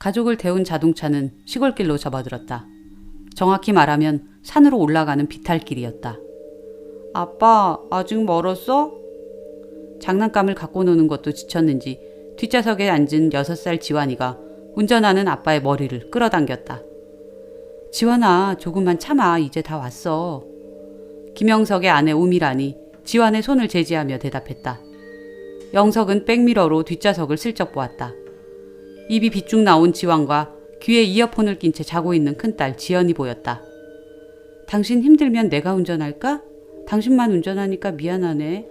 가족을 태운 자동차는 시골길로 접어들었다. 정확히 말하면 산으로 올라가는 비탈길이었다. 아빠, 아직 멀었어? 장난감을 갖고 노는 것도 지쳤는지 뒷좌석에 앉은 6살 지환이가 운전하는 아빠의 머리를 끌어당겼다. 지환아, 조금만 참아. 이제 다 왔어. 김영석의 아내 우미란이 지환의 손을 제지하며 대답했다. 영석은 백미러로 뒷좌석을 슬쩍 보았다. 입이 비쭉 나온 지환과 귀에 이어폰을 낀 채 자고 있는 큰딸 지연이 보였다. 당신 힘들면 내가 운전할까? 당신만 운전하니까 미안하네.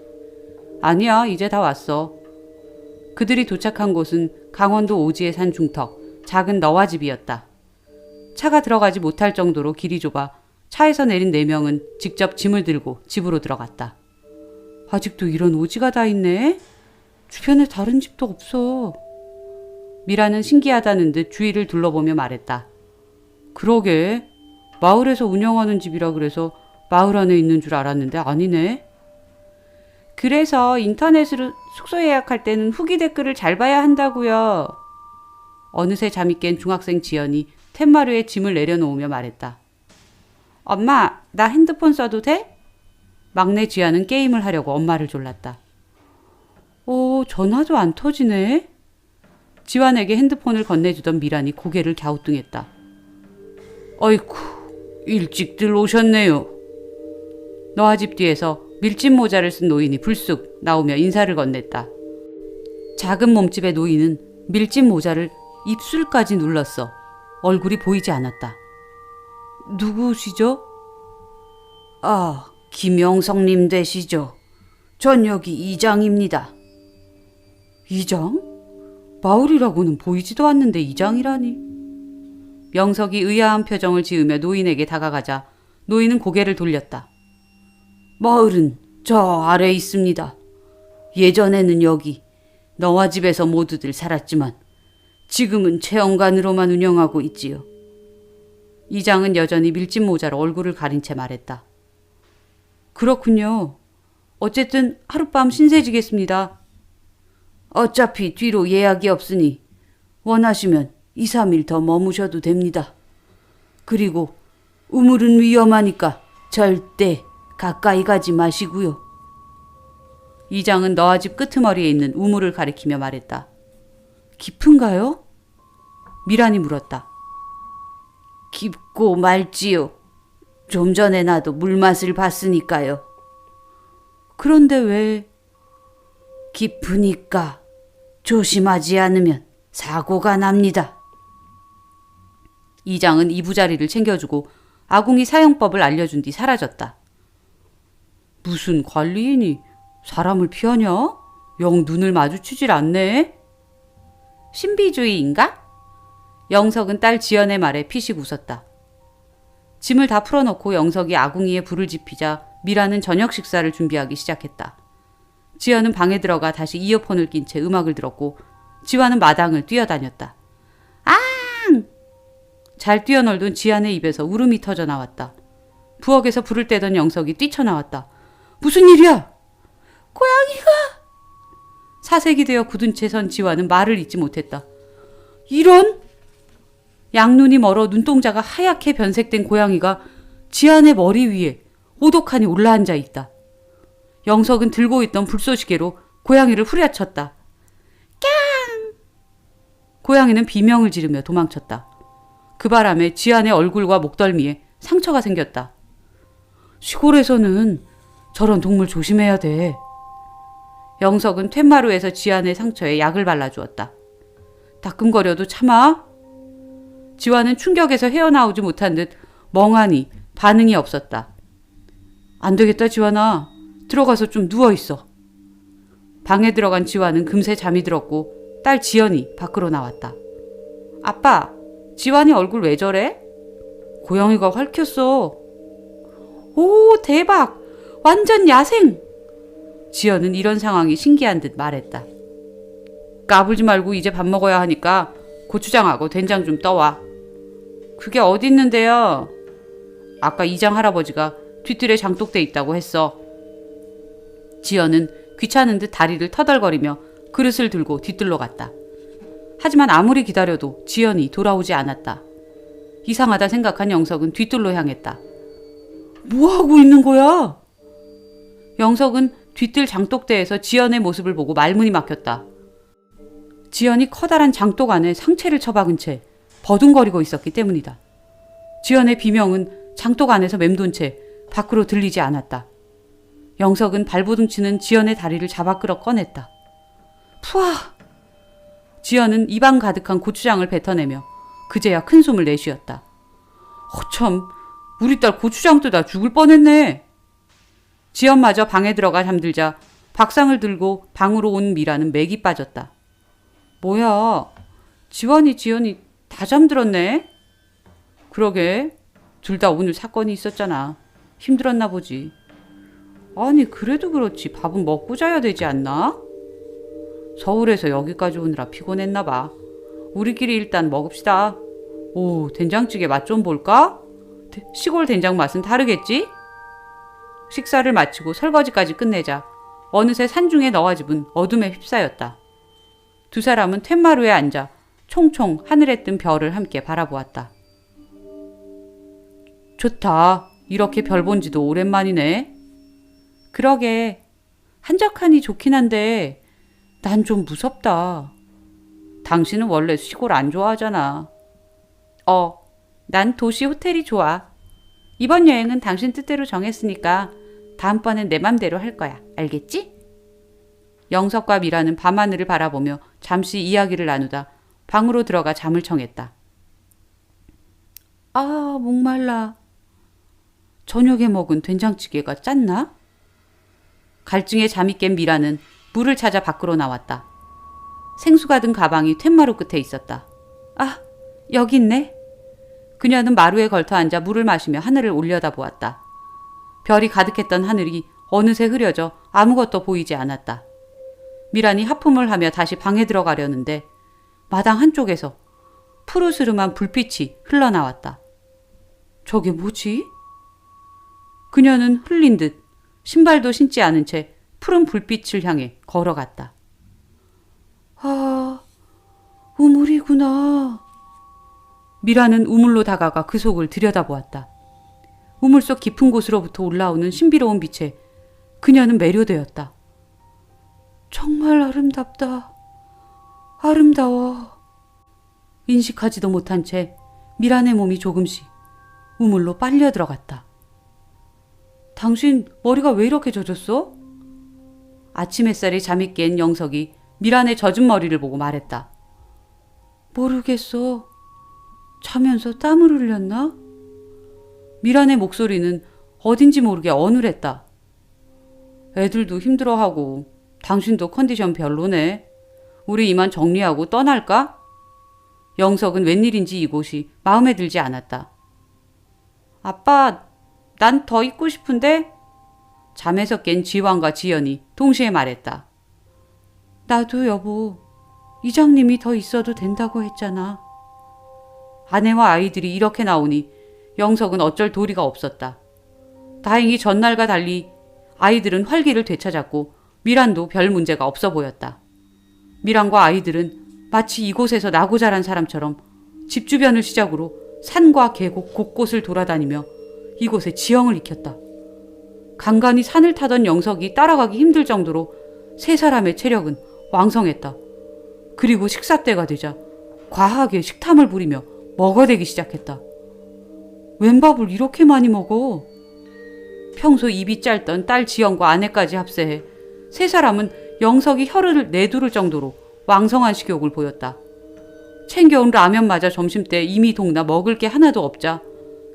아니야, 이제 다 왔어. 그들이 도착한 곳은 강원도 오지의 산 중턱 작은 너와집이었다. 차가 들어가지 못할 정도로 길이 좁아 차에서 내린 4명은 직접 짐을 들고 집으로 들어갔다. 아직도 이런 오지가 다 있네? 주변에 다른 집도 없어. 미라는 신기하다는 듯 주위를 둘러보며 말했다. 그러게, 마을에서 운영하는 집이라 그래서 마을 안에 있는 줄 알았는데 아니네. 그래서 인터넷으로 숙소 예약할 때는 후기 댓글을 잘 봐야 한다고요. 어느새 잠이 깬 중학생 지연이 텐마루에 짐을 내려놓으며 말했다. 엄마, 나 핸드폰 써도 돼? 막내 지연은 게임을 하려고 엄마를 졸랐다. 전화도 안 터지네. 지환에게 핸드폰을 건네주던 미란이 고개를 갸우뚱했다. 어이쿠, 일찍들 오셨네요. 너와 집 뒤에서 밀짚 모자를 쓴 노인이 불쑥 나오며 인사를 건넸다. 작은 몸집의 노인은 밀짚 모자를 입술까지 눌렀어. 얼굴이 보이지 않았다. 누구시죠? 아, 김영석님 되시죠? 전 여기 이장입니다. 이장? 마을이라고는 보이지도 않는데 이장이라니. 명석이 의아한 표정을 지으며 노인에게 다가가자 노인은 고개를 돌렸다. 마을은 저 아래에 있습니다. 예전에는 여기 너와 집에서 모두들 살았지만 지금은 체험관으로만 운영하고 있지요. 이장은 여전히 밀짚 모자로 얼굴을 가린 채 말했다. 그렇군요. 어쨌든 하룻밤 신세지겠습니다. 어차피 뒤로 예약이 없으니 원하시면 2, 3일 더 머무셔도 됩니다. 그리고 우물은 위험하니까 절대 가까이 가지 마시고요. 이장은 너와 집 끄트머리에 있는 우물을 가리키며 말했다. 깊은가요? 미란이 물었다. 깊고 맑지요. 좀 전에 나도 물맛을 봤으니까요. 그런데 왜? 깊으니까 조심하지 않으면 사고가 납니다. 이장은 이부자리를 챙겨주고 아궁이 사용법을 알려준 뒤 사라졌다. 무슨 관리인이 사람을 피하냐? 영 눈을 마주치질 않네. 신비주의인가? 영석은 딸 지연의 말에 피식 웃었다. 짐을 다 풀어놓고 영석이 아궁이에 불을 지피자 미라는 저녁 식사를 준비하기 시작했다. 지연은 방에 들어가 다시 이어폰을 낀 채 음악을 들었고 지환은 마당을 뛰어다녔다. 앙! 잘 뛰어놀던 지환의 입에서 울음이 터져 나왔다. 부엌에서 불을 떼던 영석이 뛰쳐나왔다. 무슨 일이야? 고양이가! 사색이 되어 굳은 채 선 지환은 말을 잇지 못했다. 이런! 양눈이 멀어 눈동자가 하얗게 변색된 고양이가 지안의 머리 위에 오독하니 올라앉아 있다. 영석은 들고 있던 불쏘시개로 고양이를 후려쳤다. 깡! 고양이는 비명을 지르며 도망쳤다. 그 바람에 지안의 얼굴과 목덜미에 상처가 생겼다. 시골에서는 저런 동물 조심해야 돼. 영석은 퇴마루에서 지안의 상처에 약을 발라주었다. 따끔거려도 참아? 지환은 충격에서 헤어나오지 못한 듯 멍하니 반응이 없었다. 안 되겠다, 지환아. 들어가서 좀 누워있어. 방에 들어간 지환은 금세 잠이 들었고 딸 지연이 밖으로 나왔다. 아빠, 지환이 얼굴 왜 저래? 고양이가 핥혔어. 오, 대박! 완전 야생! 지연은 이런 상황이 신기한 듯 말했다. 까불지 말고 이제 밥 먹어야 하니까 고추장하고 된장 좀 떠와. 그게 어디 있는데요? 아까 이장 할아버지가 뒤뜰에 장독대 있다고 했어. 지연은 귀찮은 듯 다리를 터덜거리며 그릇을 들고 뒤뜰로 갔다. 하지만 아무리 기다려도 지연이 돌아오지 않았다. 이상하다 생각한 영석은 뒤뜰로 향했다. 뭐하고 있는 거야? 영석은 뒤뜰 장독대에서 지연의 모습을 보고 말문이 막혔다. 지연이 커다란 장독 안에 상체를 처박은 채 버둥거리고 있었기 때문이다. 지연의 비명은 장독 안에서 맴돈 채 밖으로 들리지 않았다. 영석은 발버둥치는 지연의 다리를 잡아 끌어 꺼냈다. 푸아! 지연은 입안 가득한 고추장을 뱉어내며 그제야 큰 숨을 내쉬었다. 참, 우리 딸 고추장 뜨다 죽을 뻔했네. 지연마저 방에 들어가 잠들자 박상을 들고 방으로 온 미라는 맥이 빠졌다. 뭐야, 지환이 지연이 다 잠들었네? 그러게, 둘 다 오늘 사건이 있었잖아. 힘들었나 보지. 아니, 그래도 그렇지 밥은 먹고 자야 되지 않나? 서울에서 여기까지 오느라 피곤했나 봐. 우리끼리 일단 먹읍시다. 오, 된장찌개 맛 좀 볼까? 시골 된장 맛은 다르겠지? 식사를 마치고 설거지까지 끝내자 어느새 산중의 너와집은 어둠에 휩싸였다. 두 사람은 툇마루에 앉아 총총 하늘에 뜬 별을 함께 바라보았다. 좋다. 이렇게 별 본 지도 오랜만이네. 그러게. 한적하니 좋긴 한데 난 좀 무섭다. 당신은 원래 시골 안 좋아하잖아. 난 도시 호텔이 좋아. 이번 여행은 당신 뜻대로 정했으니까 다음번엔 내 맘대로 할 거야. 알겠지? 영석과 미라는 밤하늘을 바라보며 잠시 이야기를 나누다 방으로 들어가 잠을 청했다. 아, 목말라. 저녁에 먹은 된장찌개가 짰나? 갈증에 잠이 깬 미라는 물을 찾아 밖으로 나왔다. 생수가 든 가방이 툇마루 끝에 있었다. 아, 여기 있네. 그녀는 마루에 걸터 앉아 물을 마시며 하늘을 올려다보았다. 별이 가득했던 하늘이 어느새 흐려져 아무것도 보이지 않았다. 미란이 하품을 하며 다시 방에 들어가려는데 마당 한쪽에서 푸르스름한 불빛이 흘러나왔다. 저게 뭐지? 그녀는 흘린 듯 신발도 신지 않은 채 푸른 불빛을 향해 걸어갔다. 아, 우물이구나. 미라는 우물로 다가가 그 속을 들여다보았다. 우물 속 깊은 곳으로부터 올라오는 신비로운 빛에 그녀는 매료되었다. 정말 아름답다. 아름다워. 인식하지도 못한 채 미란의 몸이 조금씩 우물로 빨려 들어갔다. 당신 머리가 왜 이렇게 젖었어? 아침 햇살에 잠이 깬 영석이 미란의 젖은 머리를 보고 말했다. 모르겠어. 자면서 땀을 흘렸나? 미란의 목소리는 어딘지 모르게 어눌했다. 애들도 힘들어하고 당신도 컨디션 별로네. 우리 이만 정리하고 떠날까? 영석은 웬일인지 이곳이 마음에 들지 않았다. 아빠, 난 더 있고 싶은데? 잠에서 깬 지환과 지연이 동시에 말했다. 나도 여보, 이장님이 더 있어도 된다고 했잖아. 아내와 아이들이 이렇게 나오니 영석은 어쩔 도리가 없었다. 다행히 전날과 달리 아이들은 활기를 되찾았고 미란도 별 문제가 없어 보였다. 미란과 아이들은 마치 이곳에서 나고 자란 사람처럼 집 주변을 시작으로 산과 계곡 곳곳을 돌아다니며 이곳에 지형을 익혔다. 간간히 산을 타던 영석이 따라가기 힘들 정도로 세 사람의 체력은 왕성했다. 그리고 식사 때가 되자 과하게 식탐을 부리며 먹어대기 시작했다. 웬 밥을 이렇게 많이 먹어? 평소 입이 짧던 딸 지연과 아내까지 합세해 세 사람은 영석이 혀를 내두를 정도로 왕성한 식욕을 보였다. 챙겨온 라면마저 점심때 이미 동나 먹을 게 하나도 없자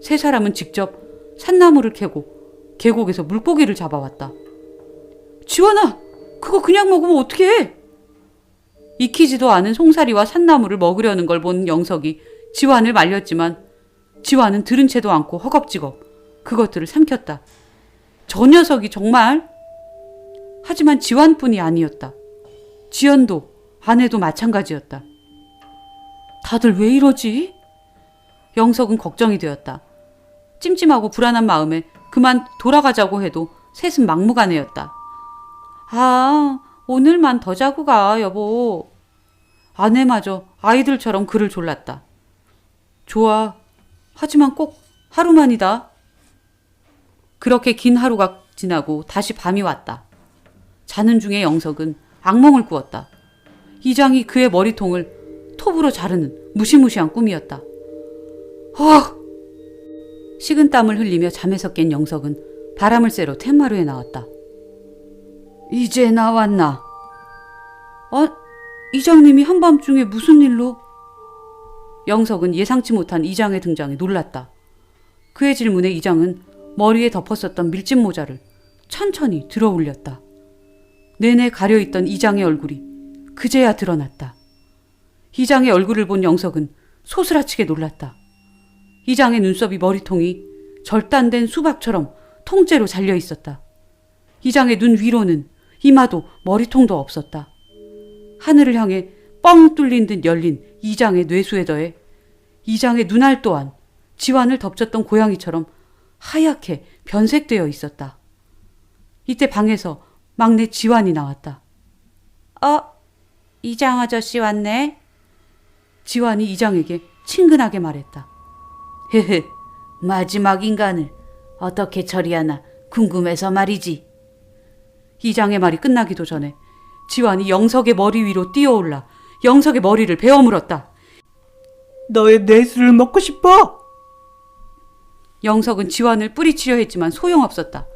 세 사람은 직접 산나물을 캐고 계곡에서 물고기를 잡아왔다. 지원아, 그거 그냥 먹으면 어떡해? 익히지도 않은 송사리와 산나물을 먹으려는 걸 본 영석이 지환을 말렸지만 지환은 들은 채도 않고 허겁지겁 그것들을 삼켰다. 저 녀석이 정말... 하지만 지환뿐이 아니었다. 지연도 아내도 마찬가지였다. 다들 왜 이러지? 영석은 걱정이 되었다. 찜찜하고 불안한 마음에 그만 돌아가자고 해도 셋은 막무가내였다. 아, 오늘만 더 자고 가, 여보. 아내마저 아이들처럼 그를 졸랐다. 좋아. 하지만 꼭 하루만이다. 그렇게 긴 하루가 지나고 다시 밤이 왔다. 자는 중에 영석은 악몽을 꾸었다. 이장이 그의 머리통을 톱으로 자르는 무시무시한 꿈이었다. 식은땀을 흘리며 잠에서 깬 영석은 바람을 쐬러 텐마루에 나왔다. 이제 나왔나? 이장님이 한밤중에 무슨 일로? 영석은 예상치 못한 이장의 등장에 놀랐다. 그의 질문에 이장은 머리에 덮었었던 밀짚 모자를 천천히 들어 올렸다. 내내 가려있던 이장의 얼굴이 그제야 드러났다. 이장의 얼굴을 본 영석은 소스라치게 놀랐다. 이장의 눈썹이 머리통이 절단된 수박처럼 통째로 잘려 있었다. 이장의 눈 위로는 이마도 머리통도 없었다. 하늘을 향해 뻥 뚫린 듯 열린 이장의 뇌수에 더해 이장의 눈알 또한 지환을 덮쳤던 고양이처럼 하얗게 변색되어 있었다. 이때 방에서 막내 지환이 나왔다. 이장 아저씨 왔네. 지환이 이장에게 친근하게 말했다. 헤헤, 마지막 인간을 어떻게 처리하나 궁금해서 말이지. 이장의 말이 끝나기도 전에 지환이 영석의 머리 위로 뛰어올라 영석의 머리를 베어 물었다. 너의 뇌수를 먹고 싶어? 영석은 지환을 뿌리치려 했지만 소용없었다.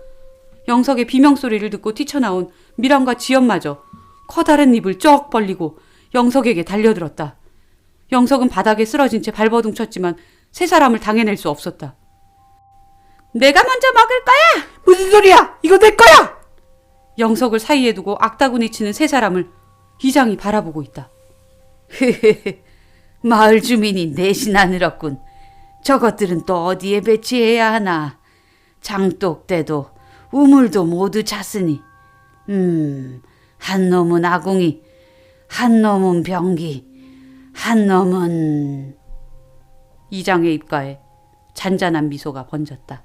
영석의 비명소리를 듣고 뛰쳐나온 미람과 지연마저 커다란 입을 쩍 벌리고 영석에게 달려들었다. 영석은 바닥에 쓰러진 채 발버둥 쳤지만 세 사람을 당해낼 수 없었다. 내가 먼저 먹을 거야! 무슨 소리야! 이거 내 거야! 영석을 사이에 두고 악다구니 치는 세 사람을 이장이 바라보고 있다. 헤헤헤, 마을 주민이 넷이나 늘었군. 저것들은 또 어디에 배치해야 하나. 장독대도 우물도 모두 찼으니 한 놈은 아궁이, 한 놈은 병기, 한 놈은... 이장의 입가에 잔잔한 미소가 번졌다.